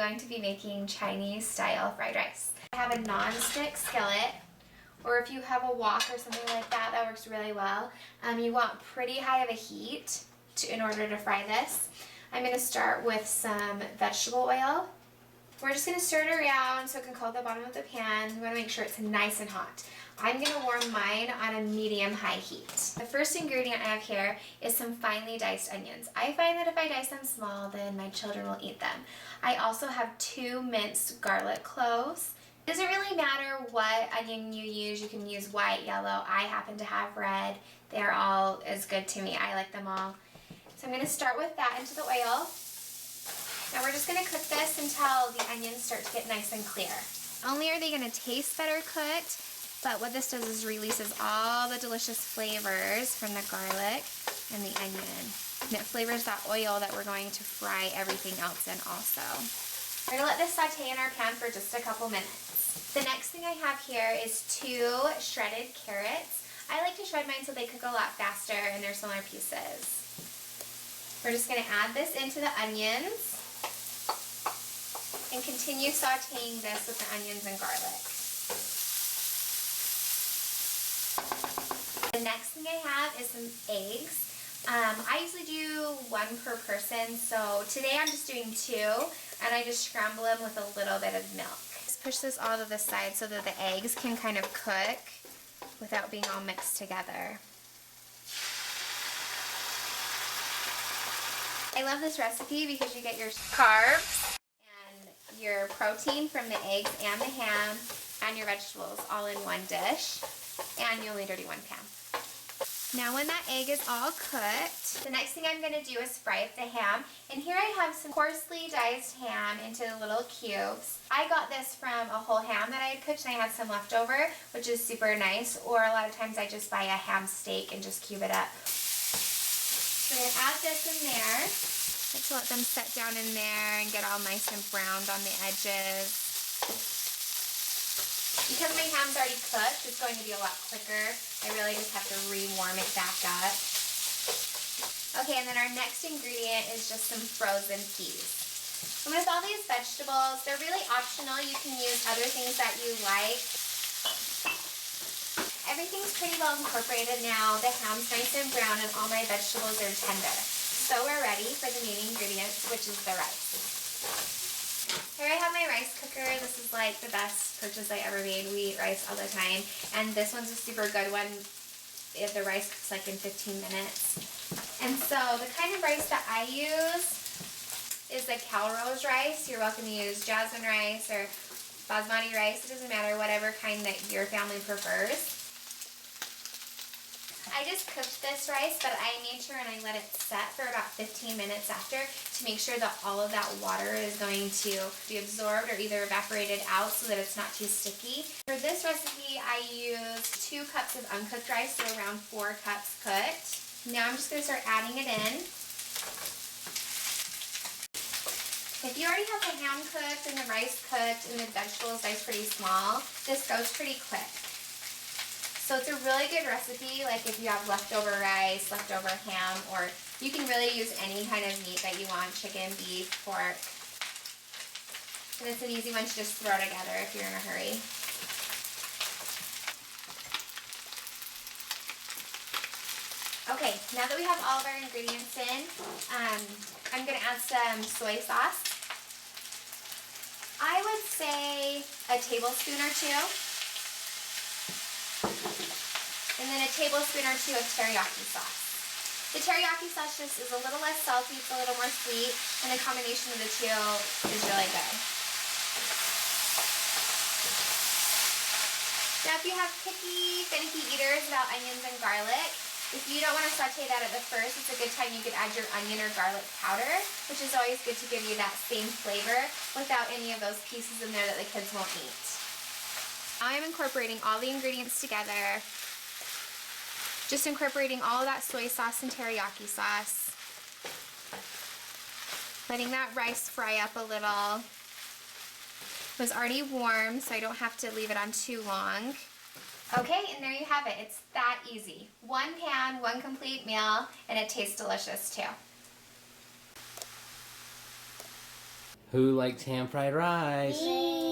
going to be making Chinese style fried rice. I have a non-stick skillet, or if you have a wok or something like that, that works really well. You want pretty high of a heat in order to fry this. I'm going to start with some vegetable oil. We're just going to stir it around so it can coat the bottom of the pan. We want to make sure it's nice and hot. I'm going to warm mine on a medium-high heat. The first ingredient I have here is some finely diced onions. I find that if I dice them small, then my children will eat them. I also have 2 minced garlic cloves. It doesn't really matter what onion you use. You can use white, yellow. I happen to have red. They're all as good to me. I like them all. So I'm going to start with that into the oil. Now we're just going to cook this until the onions start to get nice and clear. Not only are they going to taste better cooked, but what this does is releases all the delicious flavors from the garlic and the onion. And it flavors that oil that we're going to fry everything else in also. We're going to let this saute in our pan for just a couple minutes. The next thing I have here is 2 shredded carrots. I like to shred mine so they cook a lot faster and they're smaller pieces. We're just going to add this into the onions and continue sauteing this with the onions and garlic. The next thing I have is some eggs. I usually do 1 per person, so today I'm just doing 2, and I just scramble them with a little bit of milk. Just push this all to the side so that the eggs can kind of cook without being all mixed together. I love this recipe because you get your carbs and your protein from the eggs and the ham and your vegetables all in one dish, and you only dirty 1 pan. Now when that egg is all cooked, the next thing I'm going to do is fry up the ham. And here I have some coarsely diced ham into little cubes. I got this from a whole ham that I had cooked and I had some left over, which is super nice. Or a lot of times I just buy a ham steak and just cube it up. So I'm going to add this in there. Let's let them set down in there and get all nice and browned on the edges. Because my ham's already cooked, it's going to be a lot quicker. I really just have to re-warm it back up. Okay, and then our next ingredient is just some frozen peas. And with all these vegetables, they're really optional. You can use other things that you like. Everything's pretty well incorporated now. The ham's nice and brown and all my vegetables are tender. So we're ready for the main ingredients, which is the rice. Here I have my rice cooker. This is like the best purchase I ever made. We eat rice all the time. And this one's a super good one if the rice cooks like in 15 minutes. And so the kind of rice that I use is the Calrose rice. You're welcome to use jasmine rice or basmati rice. It doesn't matter, whatever kind that your family prefers. I just cooked this rice, but I made sure and I let it set for about 15 minutes after to make sure that all of that water is going to be absorbed or either evaporated out so that it's not too sticky. For this recipe, I used 2 cups of uncooked rice, so around 4 cups cooked. Now I'm just going to start adding it in. If you already have the ham cooked and the rice cooked and the vegetables diced pretty small, this goes pretty quick. So it's a really good recipe, like if you have leftover rice, leftover ham, or you can really use any kind of meat that you want, chicken, beef, pork. And it's an easy one to just throw together if you're in a hurry. Okay, now that we have all of our ingredients in, I'm going to add some soy sauce. I would say a tablespoon or 2. And then a tablespoon or 2 of teriyaki sauce. The teriyaki sauce just is a little less salty, it's a little more sweet, and the combination of the 2 is really good. Now if you have picky, finicky eaters about onions and garlic, if you don't want to saute that at the first, it's a good time you could add your onion or garlic powder, which is always good to give you that same flavor without any of those pieces in there that the kids won't eat. I'm incorporating all the ingredients together. Just incorporating all of that soy sauce and teriyaki sauce. Letting that rice fry up a little. It was already warm, so I don't have to leave it on too long. Okay, and there you have it. It's that easy. 1 pan, 1 complete meal, and it tastes delicious too. Who likes ham fried rice? Me.